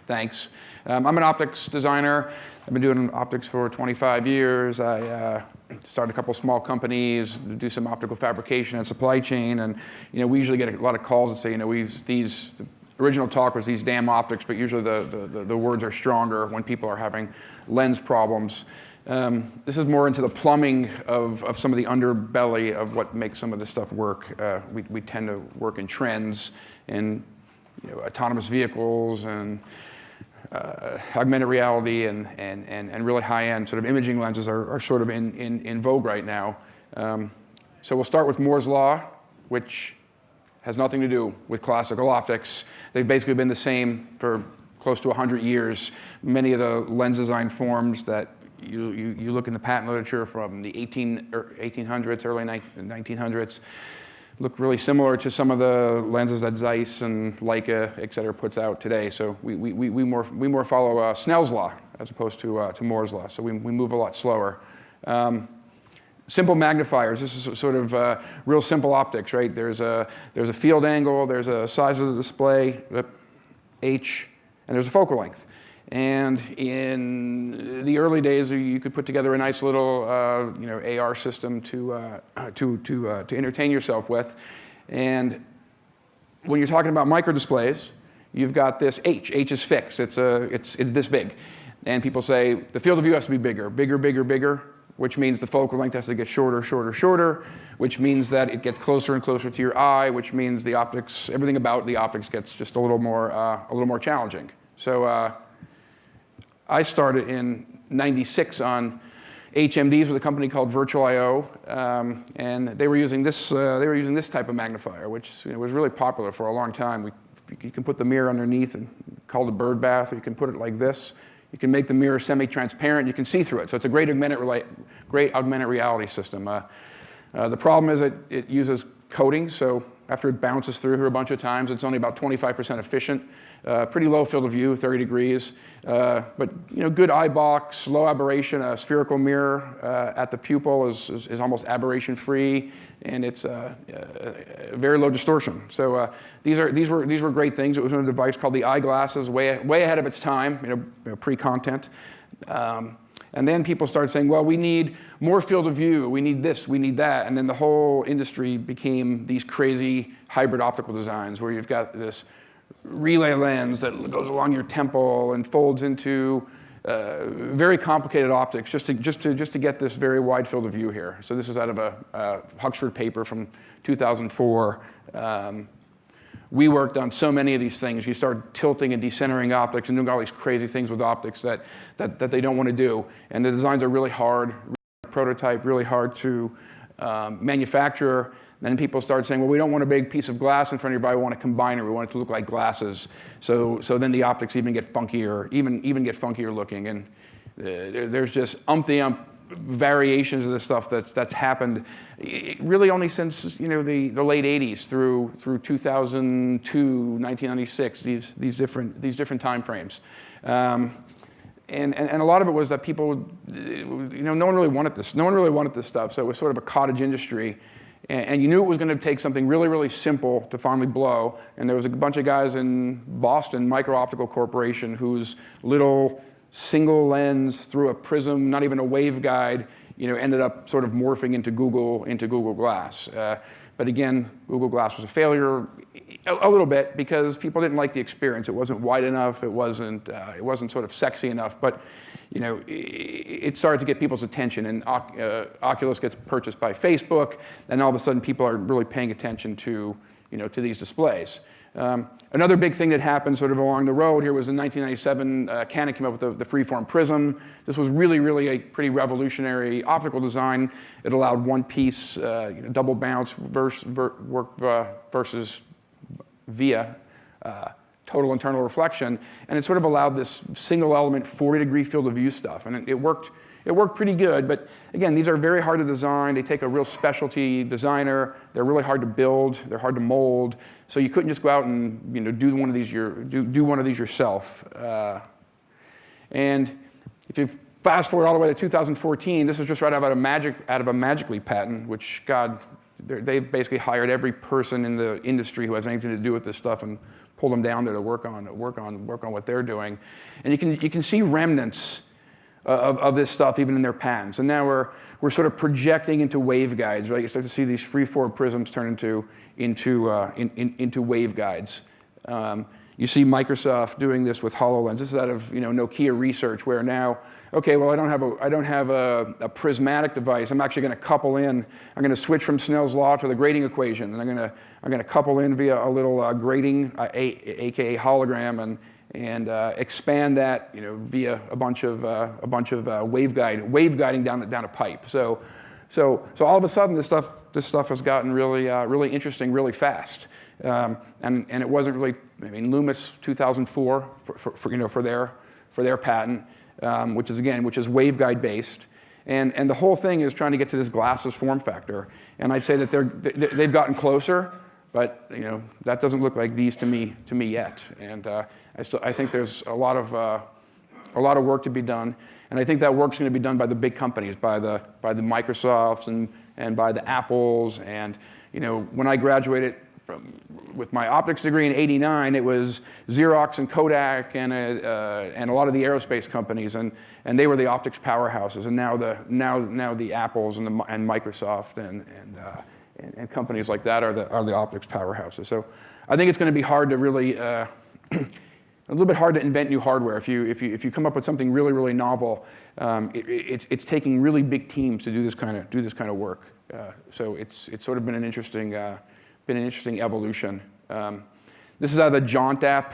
Thanks. I'm an optics designer. I've been doing optics for 25 years. I started a couple small companies, do some optical fabrication and supply chain, and we usually get a lot of calls that say, the original talk was these damn optics, but usually the words are stronger when people are having lens problems. This is more into the plumbing of some of the underbelly of what makes some of this stuff work. We tend to work in trends and autonomous vehicles and augmented reality and really high-end sort of imaging lenses are sort of in vogue right now. So we'll start with Moore's Law, which has nothing to do with classical optics. They've basically been the same for close to 100 years. Many of the lens design forms that you look in the patent literature from the 1800s, early 1900s, look really similar to some of the lenses that Zeiss and Leica, et cetera, puts out today. So we more follow Snell's law as opposed to Moore's law. So we move a lot slower. Simple magnifiers. This is sort of real simple optics, right? There's a field angle, there's a size of the display, H, and there's a focal length. And in the early days, you could put together a nice little AR system to entertain yourself with. And when you're talking about micro displays, you've got this H. H is fixed. It's this big. And people say the field of view has to be bigger, bigger, bigger, bigger, which means the focal length has to get shorter, shorter, shorter, which means that it gets closer and closer to your eye, which means the optics, everything about the optics gets just a little more challenging. So I started in '96 on HMDs with a company called Virtual I/O, and they were using this type of magnifier, which was really popular for a long time. You can put the mirror underneath and call it Birdbath, or you can put it like this. You can make the mirror semi-transparent. You can see through it. So it's a great augmented reality system. The problem is it uses coating, so after it bounces through here a bunch of times, it's only about 25% efficient. Pretty low field of view, 30 degrees. But good eye box, low aberration. A spherical mirror at the pupil is almost aberration-free, and it's very low distortion. So these were great things. It was in a device called the eyeglasses, way ahead of its time, pre-content. And then people started saying, well, we need more field of view. We need this, we need that. And then the whole industry became these crazy hybrid optical designs where you've got this relay lens that goes along your temple and folds into very complicated optics just to get this very wide field of view here. So this is out of a Huxford paper from 2004. We worked on so many of these things. You start tilting and decentering optics and doing all these crazy things with optics that they don't want to do. And the designs are really hard, prototype, really hard to manufacture. Then people start saying, well, we don't want a big piece of glass in front of your body. We want a combiner. We want it to look like glasses. So then the optics even get funkier, even get funkier looking. And there's just umpty-ump variations of this stuff that's happened really only since the late 80s through 2002, 1996. These different time frames. And a lot of it was that people, no one really wanted this. No one really wanted this stuff. So it was sort of a cottage industry. And you knew it was going to take something really, really simple to finally blow. And there was a bunch of guys in Boston, Micro Optical Corporation, whose little single lens through a prism, not even a waveguide, ended up sort of morphing into Google Glass. But again, Google Glass was a failure a little bit because people didn't like the experience. It wasn't wide enough. It wasn't sort of sexy enough. But it started to get people's attention. And Oculus gets purchased by Facebook, and all of a sudden people are really paying attention to these displays. Another big thing that happened sort of along the road here was in 1997, Canon came up with the freeform prism. This was really, really a pretty revolutionary optical design. It allowed one piece, double bounce versus via total internal reflection. And it sort of allowed this single element 40-degree field of view stuff. And it worked pretty good, but again, these are very hard to design. They take a real specialty designer. They're really hard to build. They're hard to mold. So you couldn't just go out and do one of these yourself. And if you fast forward all the way to 2014, this is just right out of a Magic patent, which they basically hired every person in the industry who has anything to do with this stuff and pulled them down there to work on what they're doing. And you can see remnants of this stuff even in their patents. And now we're sort of projecting into waveguides, right? You start to see these free-form prisms turn into waveguides. You see Microsoft doing this with HoloLens. This is out of Nokia research, where now, okay, well I don't have a prismatic device. I'm actually going to couple in. I'm going to switch from Snell's law to the grating equation, and I'm going to couple in via a little grating, aka hologram, and expand that via a bunch of waveguiding down a pipe. So all of a sudden this stuff has gotten really interesting really fast. And it wasn't really, Loomis 2004 for their patent, which is waveguide based, and the whole thing is trying to get to this glasses form factor. And I'd say that they've gotten closer, but that doesn't look like these to me yet. And I think there's a lot of work to be done, and I think that work's going to be done by the big companies, by the Microsofts and by the Apples. And when I graduated with my optics degree in '89, it was Xerox and Kodak and a lot of the aerospace companies, and they were the optics powerhouses. And now the Apples and Microsoft and companies like that are the optics powerhouses. So I think it's going to be hard to really a little bit hard to invent new hardware. If you come up with something really novel, it's taking really big teams to do this kind of work. So it's sort of been an interesting evolution. This is out of the Jaunt app.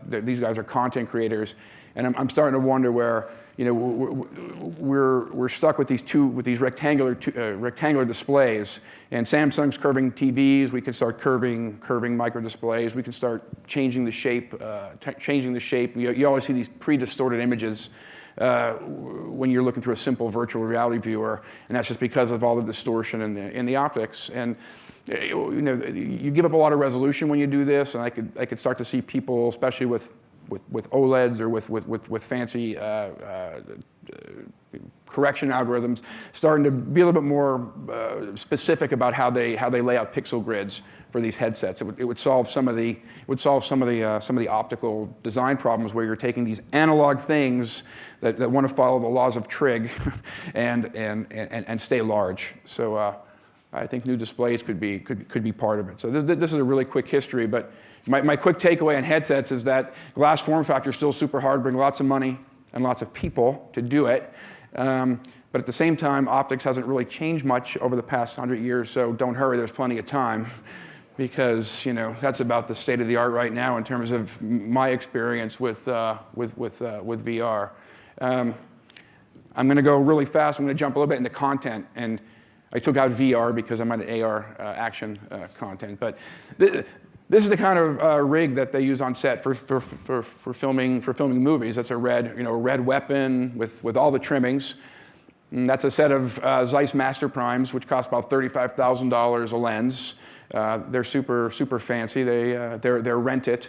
These guys are content creators, and I'm starting to wonder where we're stuck with these rectangular displays. And Samsung's curving TVs. We could start curving micro displays. We can start changing the shape. You always see these pre-distorted images when you're looking through a simple virtual reality viewer, and that's just because of all the distortion in the optics. And you give up a lot of resolution when you do this, and I could start to see people, especially with OLEDs or with fancy correction algorithms, starting to be a little bit more specific about how they lay out pixel grids for these headsets. It would solve some of the optical design problems where you're taking these analog things that want to follow the laws of trig and stay large. So I think new displays could be part of it. So this is a really quick history, but my quick takeaway on headsets is that glass form factor is still super hard, bring lots of money and lots of people to do it. But at the same time, optics hasn't really changed much over the past 100 years, so don't hurry, there's plenty of time, because that's about the state of the art right now in terms of my experience with VR. I'm going to go really fast. I'm going to jump a little bit into content, and I took out VR because I'm at an AR action content. But this is the kind of rig that they use on set for filming movies. That's a red weapon with all the trimmings. And that's a set of Zeiss Master Primes, which cost about $35,000 a lens. They're super fancy. They're rented.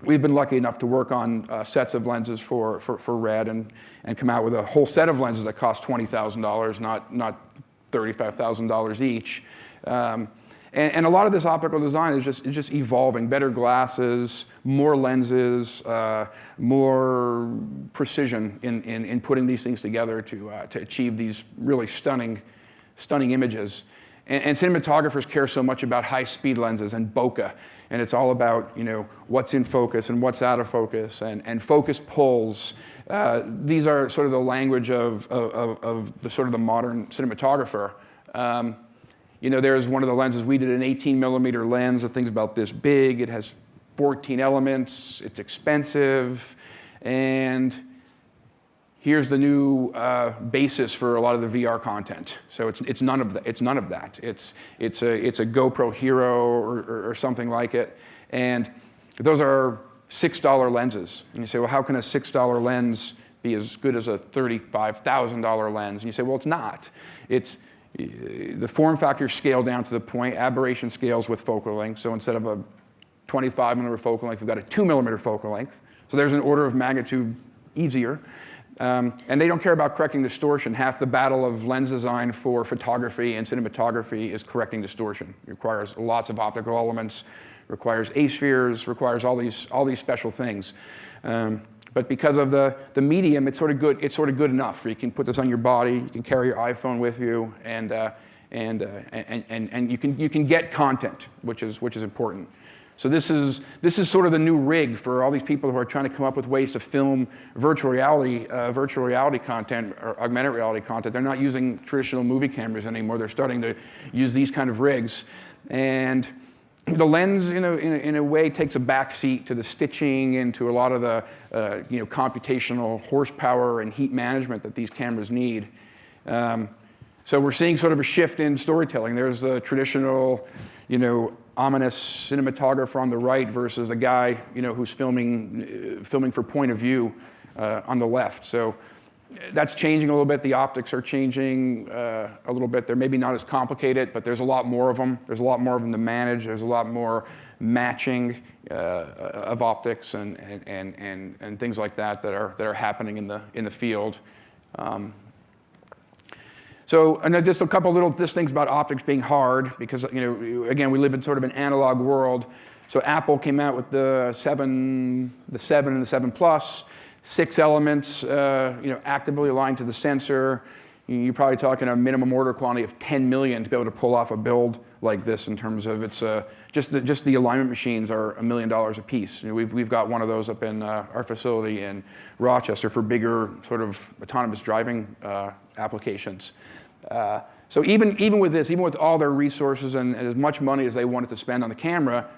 We've been lucky enough to work on sets of lenses for Red and come out with a whole set of lenses that cost $20,000, not $35,000 each. And a lot of this optical design is just evolving. Better glasses, more lenses, more precision in putting these things together to achieve these really stunning images. And cinematographers care so much about high-speed lenses and bokeh, and it's all about what's in focus and what's out of focus and focus pulls. These are sort of the language of the modern cinematographer. There's one of the lenses. We did an 18mm lens. The thing's about this big. It has 14 elements. It's expensive, and here's the new basis for a lot of the VR content. So it's none of that. It's a GoPro Hero or something like it, and those are $6 lenses. And you say, well, how can a $6 lens be as good as a $35,000 lens? And you say, well, it's not. It's the form factor scaled down to the point. Aberration scales with focal length. So instead of a 25mm focal length, we've got a 2mm focal length. So there's an order of magnitude easier. And they don't care about correcting distortion. Half the battle of lens design for photography and cinematography is correcting distortion. It requires lots of optical elements, requires aspheres, requires all these special things. But because of the medium, it's sort of good. It's sort of good enough. You can put this on your body. You can carry your iPhone with you, and you can get content, which is important. So this is sort of the new rig for all these people who are trying to come up with ways to film virtual reality content or augmented reality content. They're not using traditional movie cameras anymore. They're starting to use these kind of rigs, and the lens, in a way, takes a back seat to the stitching and to a lot of the computational horsepower and heat management that these cameras need. So we're seeing sort of a shift in storytelling. There's a traditional, ominous cinematographer on the right versus a guy, who's filming for point of view on the left. So that's changing a little bit. The optics are changing a little bit. They're maybe not as complicated, but there's a lot more of them. There's a lot more of them to manage. There's a lot more matching of optics and things like that are happening in the field. So, and just a couple little things about optics being hard, because again, we live in sort of an analog world. So Apple came out with the 7 and the 7 Plus. 6 elements, actively aligned to the sensor. You're probably talking a minimum order quantity of 10 million to be able to pull off a build like this. In terms of its just the alignment machines are $1 million a piece. We've got one of those up in our facility in Rochester for bigger sort of autonomous driving applications. So even with this, even with all their resources and as much money as they wanted to spend on the camera,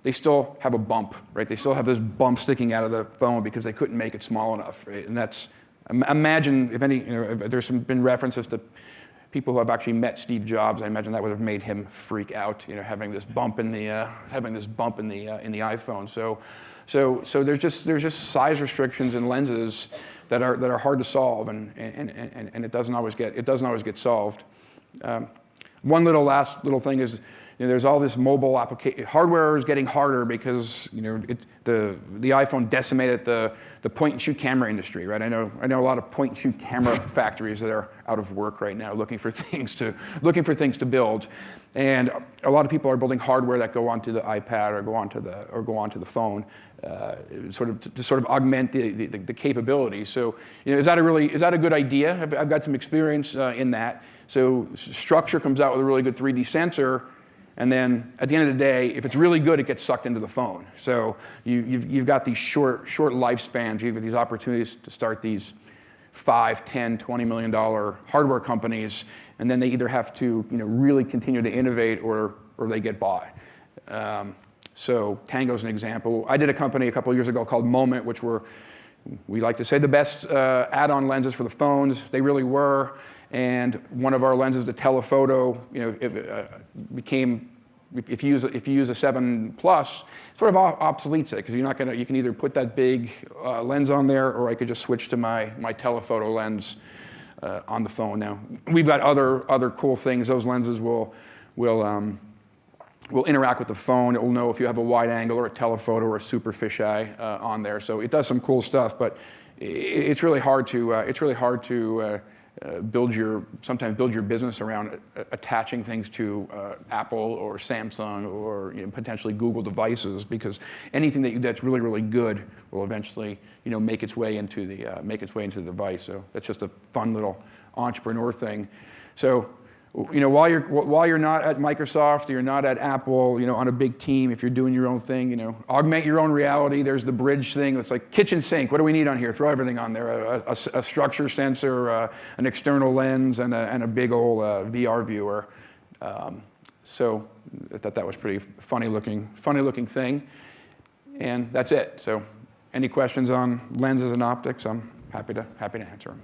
they still have a bump, right? They still have this bump sticking out of the phone because they couldn't make it small enough, right? And that's, imagine if any, if there's been references to people who have actually met Steve Jobs. I imagine that would have made him freak out, having this bump in the iPhone. So there's just size restrictions in lenses that are hard to solve, and it doesn't always get solved. One last little thing is, there's all this mobile application. Hardware is getting harder because the iPhone decimated the point-and-shoot camera industry, right? I know a lot of point-and-shoot camera factories that are out of work right now, looking for things to build, and a lot of people are building hardware that go onto the iPad or go onto the phone, to sort of augment the capabilities. So is that a good idea? I've got some experience in that. So Structure comes out with a really good 3D sensor. And then at the end of the day, if it's really good, it gets sucked into the phone. So you've got these short lifespans. You've got these opportunities to start these $5, $10, $20 million hardware companies, and then they either have to really continue to innovate or they get bought. So Tangos an example. I did a company a couple of years ago called Moment, which we like to say the best add-on lenses for the phones. They really were. And one of our lenses, the telephoto, became, if you use a 7 Plus, sort of obsoletes it, because you can either put that big lens on there, or I could just switch to my telephoto lens on the phone. Now we've got other cool things. Those lenses will interact with the phone. It will know if you have a wide angle or a telephoto or a super fisheye on there. So it does some cool stuff, but it's really hard to sometimes build your business around attaching things to Apple or Samsung or potentially Google devices, because anything that's really, really good will eventually make its way into the device. So that's just a fun little entrepreneur thing. So while you're not at Microsoft, or you're not at Apple, on a big team, if you're doing your own thing, augment your own reality. There's the bridge thing. It's like kitchen sink. What do we need on here? Throw everything on there. A structure sensor, an external lens, and a big old VR viewer. So I thought that was pretty funny looking thing. And that's it. So any questions on lenses and optics, I'm happy to answer them.